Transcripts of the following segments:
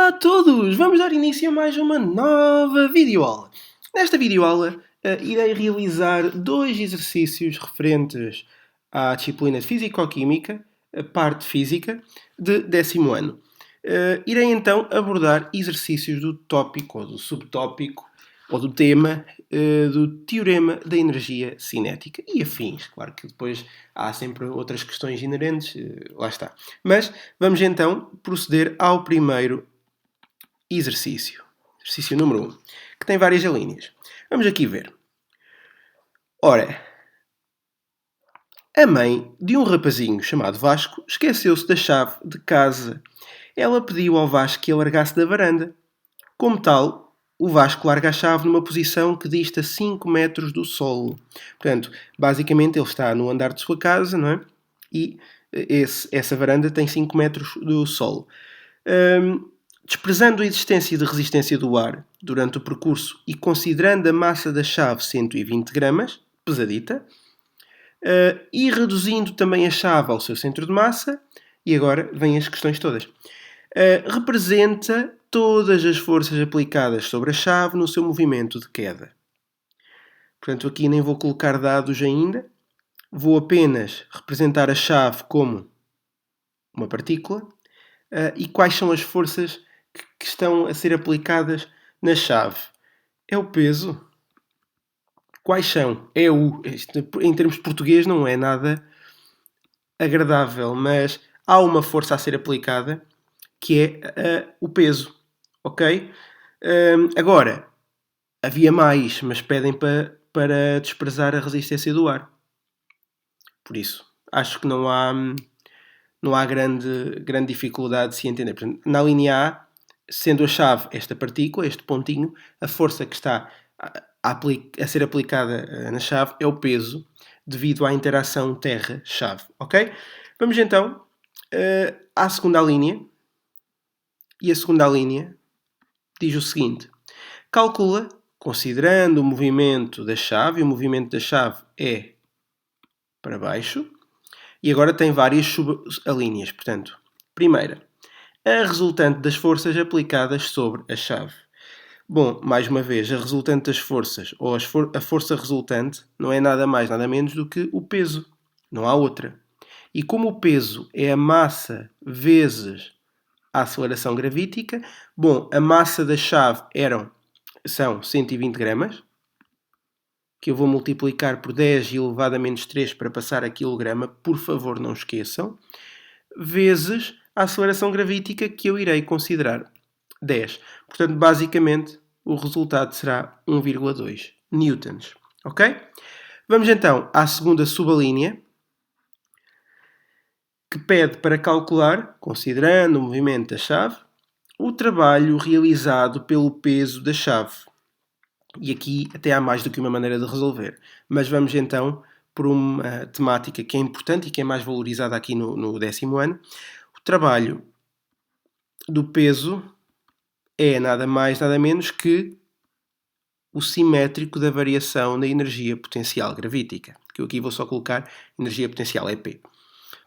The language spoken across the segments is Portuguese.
Olá a todos! Vamos dar início a mais uma nova videoaula. Nesta videoaula, irei realizar dois exercícios referentes à disciplina de Físico-Química, a parte física, de 10º ano. Irei então abordar exercícios do tópico, ou do subtópico, ou do tema do Teorema da Energia Cinética e afins. Claro que depois há sempre outras questões inerentes, lá está. Mas vamos então proceder ao primeiro exercício. Exercício número 1, que tem várias linhas. Vamos aqui ver. Ora, a mãe de um rapazinho chamado Vasco esqueceu-se da chave de casa. Ela pediu ao Vasco que a largasse da varanda. Como tal, o Vasco larga a chave numa posição que dista 5 metros do solo. Portanto, basicamente ele está no andar de sua casa, não é? E essa varanda tem 5 metros do solo. Desprezando a existência de resistência do ar durante o percurso e considerando a massa da chave 120 gramas, pesadita, e reduzindo também a chave ao seu centro de massa, e agora vêm as questões todas, representa todas as forças aplicadas sobre a chave no seu movimento de queda. Portanto, aqui nem vou colocar dados ainda, vou apenas representar a chave como uma partícula e quais são as forças que estão a ser aplicadas na chave. É o peso. Quais são? É o. Isto, em termos de português não é nada agradável, mas há uma força a ser aplicada que é o peso. Ok? Agora, havia mais, mas pedem para desprezar a resistência do ar. Por isso, acho que não há grande dificuldade de se entender. Portanto, na linha A, sendo a chave esta partícula, este pontinho, a força que está a ser aplicada na chave é o peso devido à interação terra-chave. Ok? Vamos então à segunda linha. E a segunda linha diz o seguinte. Calcula, considerando o movimento da chave, e o movimento da chave é para baixo, e agora tem várias subalíneas. Portanto, primeira, a resultante das forças aplicadas sobre a chave. Bom, mais uma vez, a resultante das forças, ou a força resultante, não é nada mais, nada menos do que o peso. Não há outra. E como o peso é a massa vezes a aceleração gravítica, bom, a massa da chave são 120 gramas, que eu vou multiplicar por 10 elevado a menos 3 para passar a quilograma, por favor não esqueçam, vezes a aceleração gravítica que eu irei considerar 10. Portanto, basicamente, o resultado será 1,2 newtons. Ok? Vamos então à segunda subalínea, que pede para calcular, considerando o movimento da chave, o trabalho realizado pelo peso da chave. E aqui até há mais do que uma maneira de resolver. Mas vamos então por uma temática que é importante e que é mais valorizada aqui no 10º ano. O trabalho do peso é nada mais, nada menos que o simétrico da variação da energia potencial gravítica. Que eu aqui vou só colocar energia potencial, EP.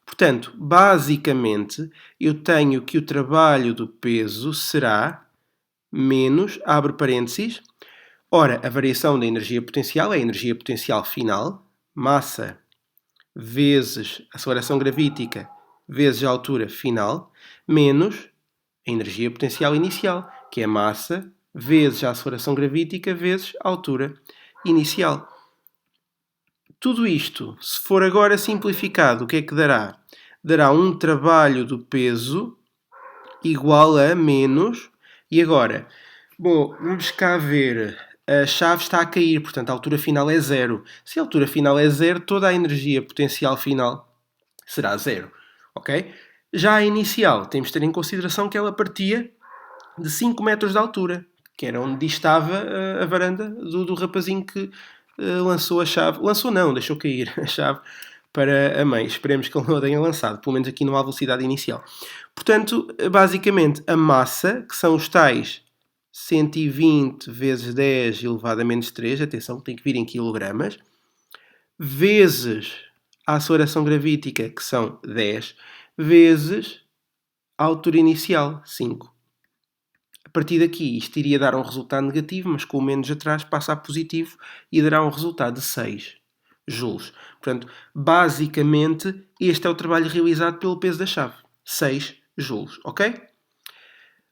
Portanto, basicamente, eu tenho que o trabalho do peso será menos, abre parênteses, ora, a variação da energia potencial é a energia potencial final, massa vezes a aceleração gravítica vezes a altura final, menos a energia potencial inicial, que é massa vezes a aceleração gravítica vezes a altura inicial. Tudo isto, se for agora simplificado, o que é que dará? Dará um trabalho do peso igual a menos... E agora? Bom, vamos cá ver. A chave está a cair, portanto a altura final é zero. Se a altura final é zero, toda a energia potencial final será zero. Ok? Já a inicial, temos de ter em consideração que ela partia de 5 metros de altura, que era onde estava a varanda do rapazinho que lançou a chave. Lançou não, deixou cair a chave para a mãe. Esperemos que ele não a tenha lançado, pelo menos aqui não há velocidade inicial. Portanto, basicamente, a massa, que são os tais 120 vezes 10 elevado a menos 3, atenção, tem que vir em quilogramas, vezes a aceleração gravítica, que são 10, vezes a altura inicial, 5. partir daqui isto iria dar um resultado negativo, mas com o menos atrás passa a positivo e dará um resultado de 6 joules. Portanto, basicamente, este é o trabalho realizado pelo peso da chave. 6 joules, ok?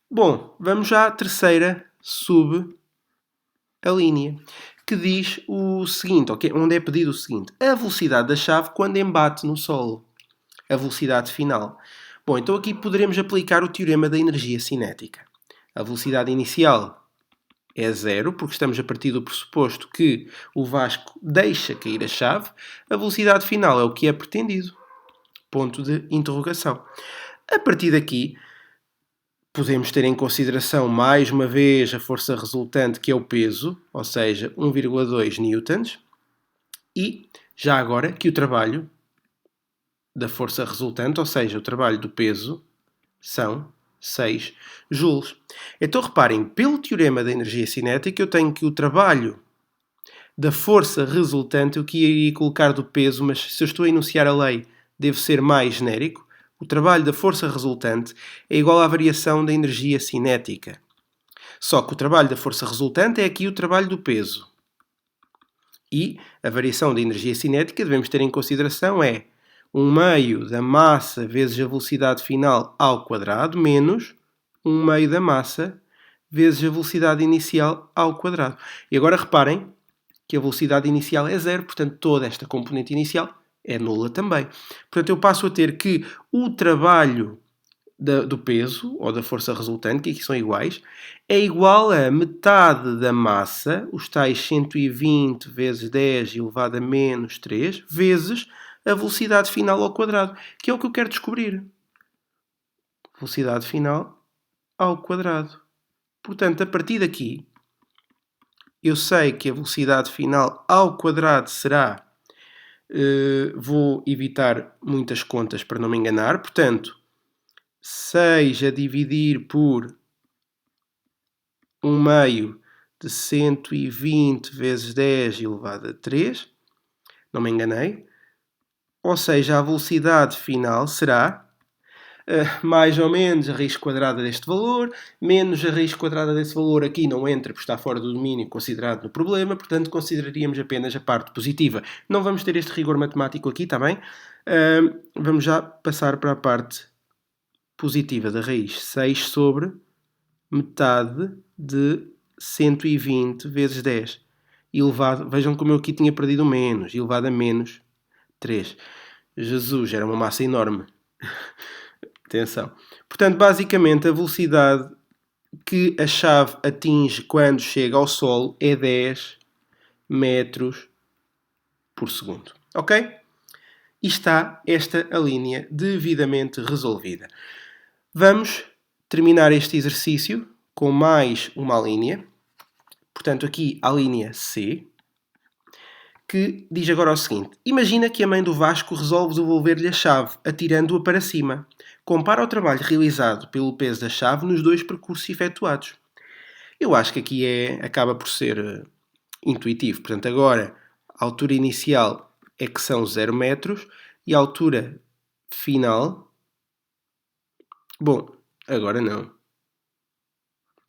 Bom, vamos à terceira subalínea, que diz o seguinte, okay? Onde é pedido o seguinte: a velocidade da chave quando embate no solo. A velocidade final. Bom, então aqui poderemos aplicar o teorema da energia cinética. A velocidade inicial é zero, porque estamos a partir do pressuposto que o Vasco deixa cair a chave. A velocidade final é o que é pretendido. Ponto de interrogação. A partir daqui, podemos ter em consideração mais uma vez a força resultante, que é o peso, ou seja, 1,2 newtons, e já agora que o trabalho da força resultante, ou seja, o trabalho do peso, são 6 joules. Então reparem, pelo teorema da energia cinética, eu tenho que o trabalho da força resultante, eu que iria colocar do peso, mas se eu estou a enunciar a lei, devo ser mais genérico. O trabalho da força resultante é igual à variação da energia cinética. Só que o trabalho da força resultante é aqui o trabalho do peso. E a variação da energia cinética, devemos ter em consideração, é 1/2 da massa vezes a velocidade final ao quadrado menos 1/2 da massa vezes a velocidade inicial ao quadrado. E agora reparem que a velocidade inicial é zero, portanto toda esta componente inicial é nula também. Portanto eu passo a ter que o trabalho do peso, ou da força resultante, que aqui são iguais, é igual a metade da massa, os tais 120 vezes 10 elevado a menos 3, vezes a velocidade final ao quadrado, que é o que eu quero descobrir. Velocidade final ao quadrado. Portanto, a partir daqui, eu sei que a velocidade final ao quadrado será... vou evitar muitas contas para não me enganar. Portanto, 6 a dividir por 1/2 de 120 vezes 10 elevado a 3. Não me enganei. Ou seja, a velocidade final será mais ou menos a raiz quadrada deste valor, menos a raiz quadrada desse valor. Aqui não entra porque está fora do domínio considerado no problema, portanto consideraríamos apenas a parte positiva. Não vamos ter este rigor matemático aqui, está bem? Vamos já passar para a parte positiva da raiz. 6 sobre metade de 120 vezes 10 elevado, vejam como eu aqui tinha perdido menos, elevado a menos 3. Jesus, era uma massa enorme. Atenção. Portanto, basicamente, a velocidade que a chave atinge quando chega ao solo é 10 metros por segundo. Ok? E está esta a linha devidamente resolvida. Vamos terminar este exercício com mais uma linha. Portanto, aqui a linha C, que diz agora o seguinte: imagina que a mãe do Vasco resolve devolver-lhe a chave, atirando-a para cima. Compara o trabalho realizado pelo peso da chave nos dois percursos efetuados. Eu acho que aqui acaba por ser intuitivo. Portanto, agora a altura inicial é que são 0 metros e a altura final... Bom, agora não.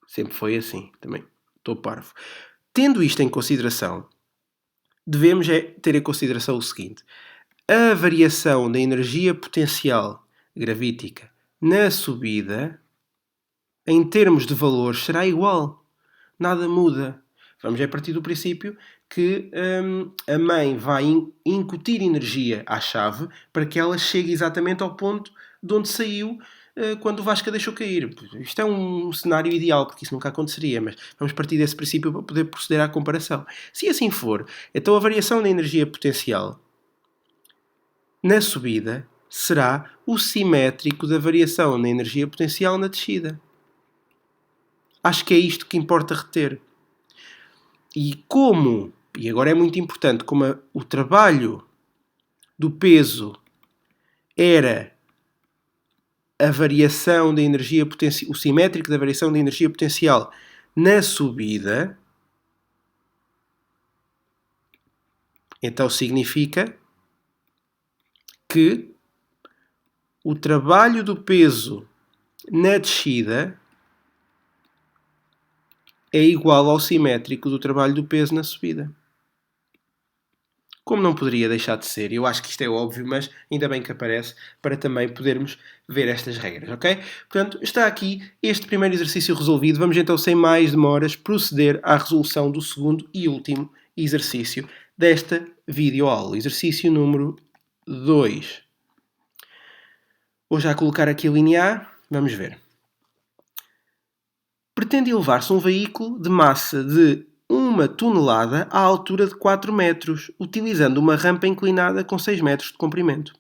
Sempre foi assim, também estou parvo. Tendo isto em consideração, devemos ter em consideração o seguinte: a variação da energia potencial gravítica na subida, em termos de valores, será igual. Nada muda. Vamos partir do princípio que a mãe vai incutir energia à chave para que ela chegue exatamente ao ponto de onde saiu quando o Vasco a deixou cair. Isto é um cenário ideal, porque isso nunca aconteceria, mas vamos partir desse princípio para poder proceder à comparação. Se assim for, então a variação da energia potencial na subida será o simétrico da variação na energia potencial na descida. Acho que é isto que importa reter. E agora é muito importante, como o trabalho do peso era a variação da energia potencial, o simétrico da variação da energia potencial na subida, então significa que o trabalho do peso na descida é igual ao simétrico do trabalho do peso na subida. Como não poderia deixar de ser, eu acho que isto é óbvio, mas ainda bem que aparece para também podermos ver estas regras, ok? Portanto, está aqui este primeiro exercício resolvido. Vamos então, sem mais demoras, proceder à resolução do segundo e último exercício desta videoaula. Exercício número 2. Vou já colocar aqui a linha A. Vamos ver. Pretende elevar-se um veículo de massa de 1 tonelada à altura de 4 metros, utilizando uma rampa inclinada com 6 metros de comprimento.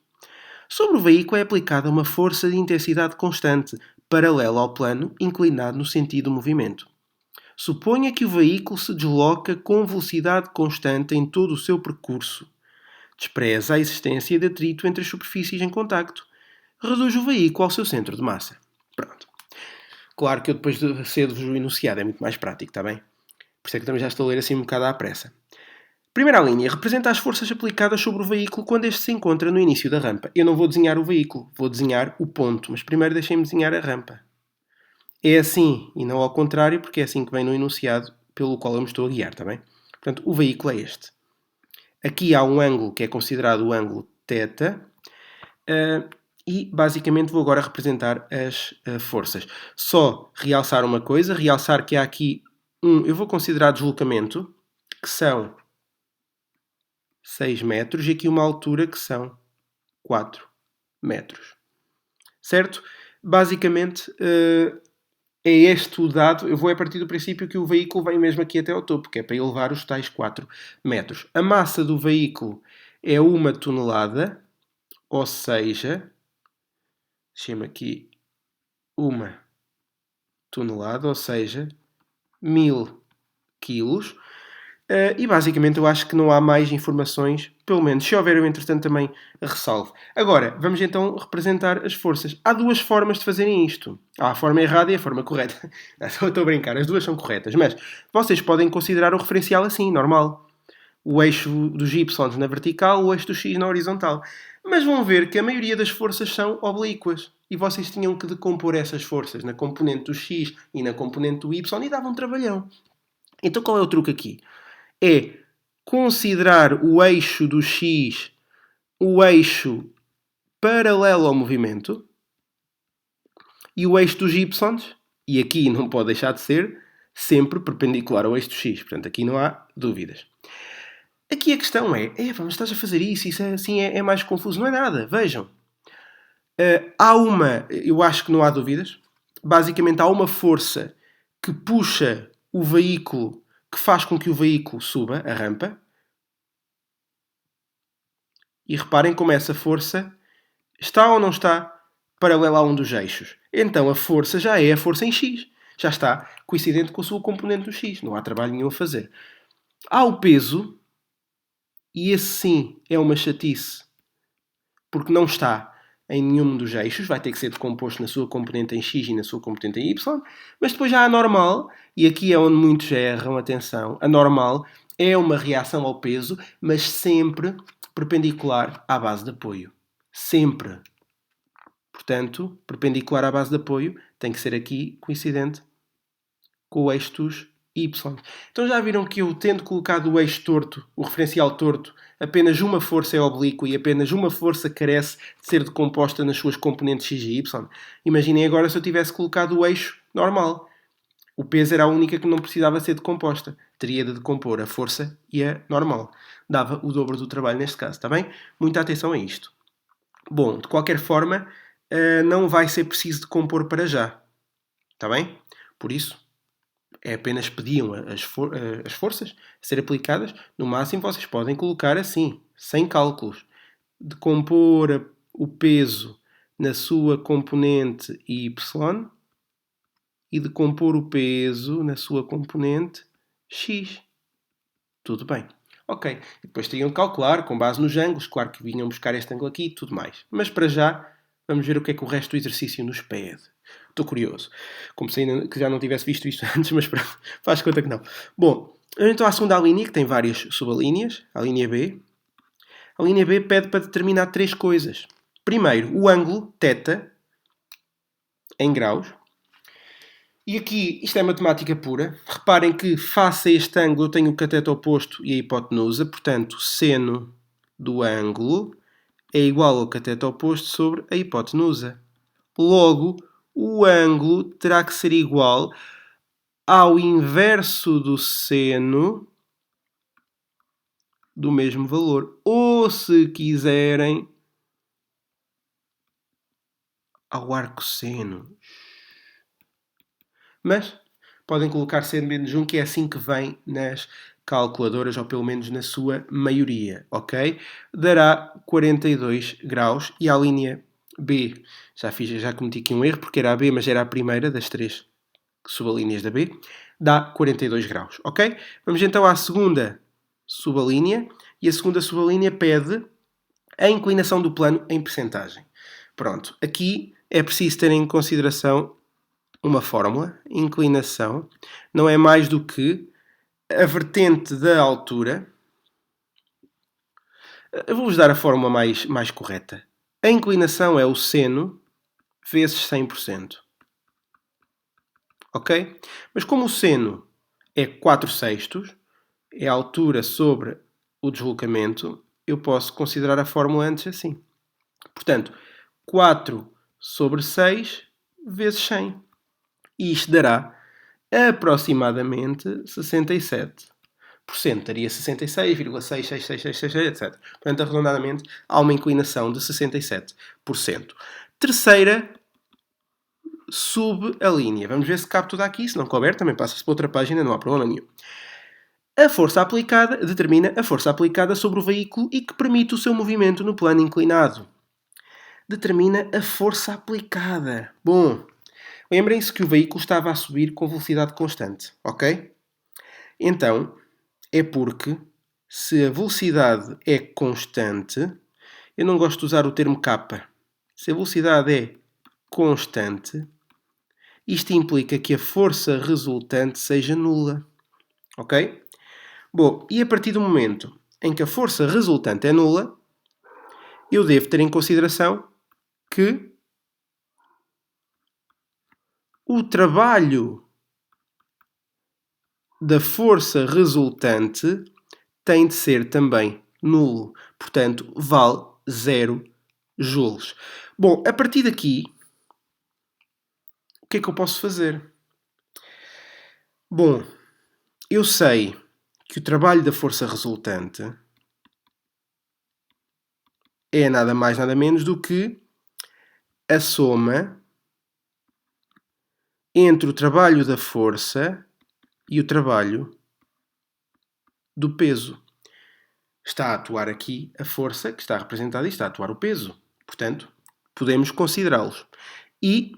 Sobre o veículo é aplicada uma força de intensidade constante, paralela ao plano, inclinado no sentido do movimento. Suponha que o veículo se desloca com velocidade constante em todo o seu percurso. Despreza a existência de atrito entre as superfícies em contacto. Reduz o veículo ao seu centro de massa. Pronto. Claro que eu depois de cedo-vos o enunciado é muito mais prático, está bem? Por isso é que também já estou a ler assim um bocado à pressa. Primeira linha, representa as forças aplicadas sobre o veículo quando este se encontra no início da rampa. Eu não vou desenhar o veículo, vou desenhar o ponto, mas primeiro deixem-me desenhar a rampa. É assim, e não ao contrário, porque é assim que vem no enunciado pelo qual eu me estou a guiar, está bem? Portanto, o veículo é este. Aqui há um ângulo que é considerado o ângulo θ, e basicamente vou agora representar as forças. Só realçar uma coisa, realçar que há aqui eu vou considerar deslocamento, que são 6 metros, e aqui uma altura que são 4 metros. Certo? Basicamente é este o dado. Eu vou a partir do princípio que o veículo vem mesmo aqui até ao topo, que é para elevar os tais 4 metros. A massa do veículo é 1 tonelada, ou seja, deixem-me aqui 1 tonelada, ou seja, 1000 quilos. E basicamente eu acho que não há mais informações, pelo menos se houver eu entretanto também ressalvo. Agora, vamos então representar as forças. Há duas formas de fazerem isto. Há a forma errada e a forma correta. Estou a brincar, as duas são corretas, mas vocês podem considerar o referencial assim, normal. O eixo dos y na vertical, o eixo do x na horizontal. Mas vão ver que a maioria das forças são oblíquas. E vocês tinham que decompor essas forças na componente do x e na componente do y e davam um trabalhão. Então qual é o truque aqui? É considerar o eixo do x o eixo paralelo ao movimento e o eixo dos y, e aqui não pode deixar de ser, sempre perpendicular ao eixo do x. Portanto, aqui não há dúvidas. Aqui a questão é, mas estás a fazer isso assim é mais confuso. Não é nada, vejam. Eu acho que não há dúvidas. Basicamente há uma força que puxa o veículo, que faz com que o veículo suba a rampa. E reparem como essa força está ou não está paralela a um dos eixos. Então a força já é a força em x. Já está coincidente com a sua componente do x. Não há trabalho nenhum a fazer. Há o peso, e esse sim é uma chatice, porque não está em nenhum dos eixos. Vai ter que ser decomposto na sua componente em x e na sua componente em y. Mas depois já há a normal, e aqui é onde muitos erram, atenção. A normal é uma reação ao peso, mas sempre perpendicular à base de apoio. Sempre. Portanto, perpendicular à base de apoio tem que ser aqui coincidente com o eixo dos y. Então já viram que eu, tendo colocado o eixo torto, o referencial torto, apenas uma força é oblíqua e apenas uma força carece de ser decomposta nas suas componentes x e y. Imaginem agora se eu tivesse colocado o eixo normal. O peso era a única que não precisava ser decomposta. Teria de decompor a força e a normal. Dava o dobro do trabalho neste caso, está bem? Muita atenção a isto. Bom, de qualquer forma, não vai ser preciso decompor para já. Está bem? Por isso, é apenas pediam as forças a ser aplicadas. No máximo, vocês podem colocar assim, sem cálculos. Decompor o peso na sua componente y e decompor o peso na sua componente x. Tudo bem. Ok. E depois teriam de calcular com base nos ângulos. Claro que vinham buscar este ângulo aqui e tudo mais. Mas para já, vamos ver o que é que o resto do exercício nos pede. Estou curioso. Como se ainda que já não tivesse visto isto antes, mas pronto, faz conta que não. Bom, então a segunda linha, que tem várias subalíneas, a linha B. A linha B pede para determinar 3 coisas. Primeiro, o ângulo θ, em graus. E aqui, isto é matemática pura. Reparem que, face a este ângulo, eu tenho o cateto oposto e a hipotenusa. Portanto, seno do ângulo é igual ao cateto oposto sobre a hipotenusa. Logo, o ângulo terá que ser igual ao inverso do seno do mesmo valor. Ou, se quiserem, ao arcosseno. Mas podem colocar seno menos 1, que é assim que vem nas calculadoras, ou pelo menos na sua maioria, ok? Dará 42 graus e a linha B, já cometi aqui um erro, porque era a B, mas era a primeira das três subalíneas da B, dá 42 graus, ok? Vamos então à segunda subalínea, e a segunda subalínea pede a inclinação do plano em percentagem. Pronto, aqui é preciso ter em consideração uma fórmula. Inclinação não é mais do que a vertente da altura. Eu vou-vos dar a fórmula mais correta. A inclinação é o seno vezes 100%. Ok? Mas como o seno é 4/6, é a altura sobre o deslocamento, eu posso considerar a fórmula antes assim. Portanto, 4 sobre 6 vezes 100. E isto dará aproximadamente 67%. Daria 66,66666, etc. Portanto, arredondadamente, há uma inclinação de 67%. Terceira subalínea. Vamos ver se cabe tudo aqui. Se não couber, também passa-se para outra página, não há problema nenhum. A força aplicada determina a força aplicada sobre o veículo e que permite o seu movimento no plano inclinado. Determina a força aplicada. Bom, lembrem-se que o veículo estava a subir com velocidade constante, ok? Então, é porque se a velocidade é constante, eu não gosto de usar o termo k. Se a velocidade é constante, isto implica que a força resultante seja nula, ok? Bom, e a partir do momento em que a força resultante é nula, eu devo ter em consideração que o trabalho da força resultante tem de ser também nulo. Portanto, vale 0 joules. Bom, a partir daqui, o que é que eu posso fazer? Bom, eu sei que o trabalho da força resultante é nada mais nada menos do que a soma entre o trabalho da força e o trabalho do peso. Está a atuar aqui a força que está representada e está a atuar o peso. Portanto, podemos considerá-los. E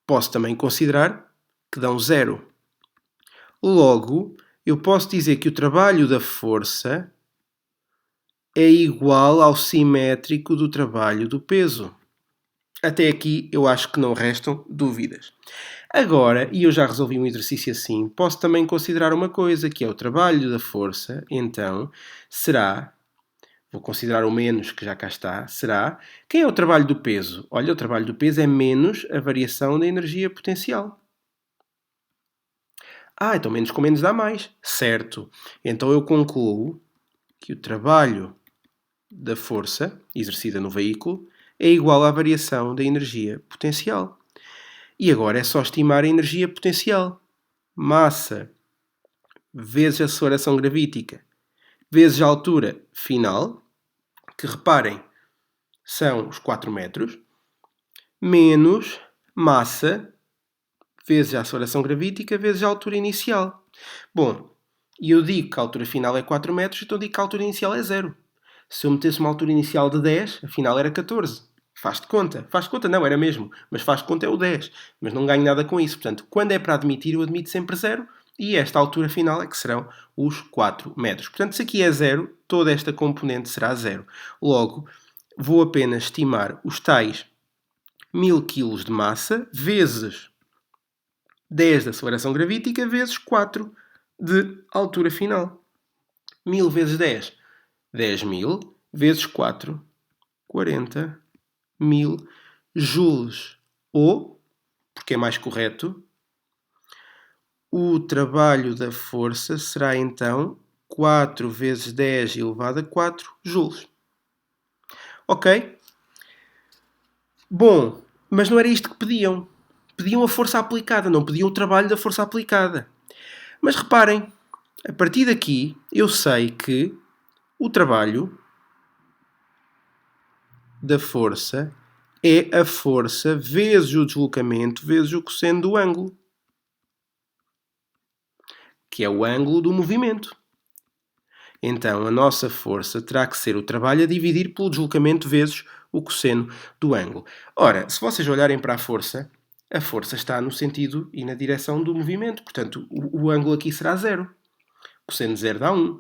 posso também considerar que dão 0. Logo, eu posso dizer que o trabalho da força é igual ao simétrico do trabalho do peso. Até aqui eu acho que não restam dúvidas. Agora, e eu já resolvi um exercício assim, posso também considerar uma coisa, que é o trabalho da força, então, será, vou considerar o menos que já cá está, será, quem é o trabalho do peso? Olha, o trabalho do peso é menos a variação da energia potencial. Ah, então menos com menos dá mais. Certo. Então eu concluo que o trabalho da força exercida no veículo é igual à variação da energia potencial. E agora é só estimar a energia potencial. Massa vezes a aceleração gravítica vezes a altura final, que reparem, são os 4 metros, menos massa vezes a aceleração gravítica vezes a altura inicial. Bom, e eu digo que a altura final é 4 metros, então digo que a altura inicial é 0. Se eu metesse uma altura inicial de 10, a final era 14. Faz de conta. Faz de conta não, era mesmo. Mas faz de conta é o 10. Mas não ganho nada com isso. Portanto, quando é para admitir, eu admito sempre 0. E esta altura final é que serão os 4 metros. Portanto, se aqui é 0, toda esta componente será 0. Logo, vou apenas estimar os tais 1000 kg de massa vezes 10 de aceleração gravítica vezes 4 de altura final. 1000 vezes 10, 10.000 vezes 4, 40.000 joules. Ou porque é mais correto, o trabalho da força será então 4 vezes 10 elevado a 4 joules. Ok? Bom, mas não era isto que pediam. Pediam a força aplicada, não pediam o trabalho da força aplicada. Mas reparem, a partir daqui eu sei que o trabalho da força é a força vezes o deslocamento vezes o cosseno do ângulo, que é o ângulo do movimento. Então, a nossa força terá que ser o trabalho a dividir pelo deslocamento vezes o cosseno do ângulo. Ora, se vocês olharem para a força está no sentido e na direção do movimento. Portanto, o ângulo aqui será 0. Cosseno de 0 dá 1.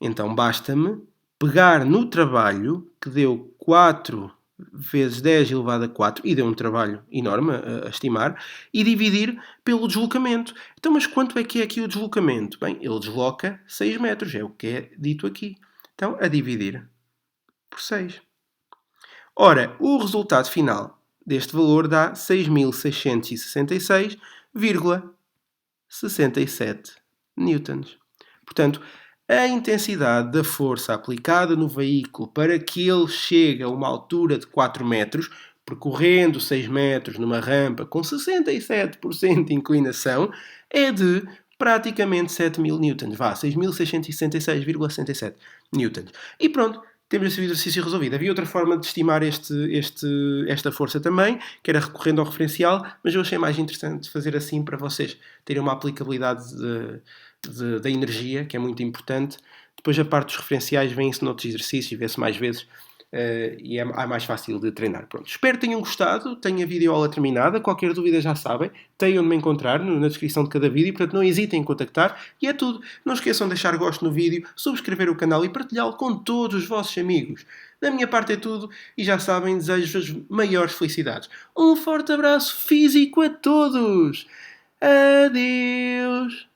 Então, basta-me pegar no trabalho, que deu 4 vezes 10 elevado a 4, e deu um trabalho enorme a estimar, e dividir pelo deslocamento. Então, mas quanto é que é aqui o deslocamento? Bem, ele desloca 6 metros, é o que é dito aqui. Então, a dividir por 6. Ora, o resultado final deste valor dá 6.666,67 newtons. Portanto, a intensidade da força aplicada no veículo para que ele chegue a uma altura de 4 metros, percorrendo 6 metros numa rampa com 67% de inclinação, é de praticamente 7.000 newtons. Vá, 6.666,67 newtons. E pronto, temos esse exercício resolvido. Havia outra forma de estimar esta força também, que era recorrendo ao referencial, mas eu achei mais interessante fazer assim para vocês terem uma aplicabilidade da energia, que é muito importante. Depois a parte dos referenciais vem-se noutros exercícios, vê-se mais vezes e é mais fácil de treinar. Pronto. Espero que tenham gostado, tenho a videoaula terminada, qualquer dúvida já sabem, têm onde me encontrar na descrição de cada vídeo, portanto não hesitem em contactar e é tudo. Não esqueçam de deixar gosto no vídeo, subscrever o canal e partilhá-lo com todos os vossos amigos. Da minha parte é tudo e já sabem, desejo as maiores felicidades. Um forte abraço físico a todos! Adeus!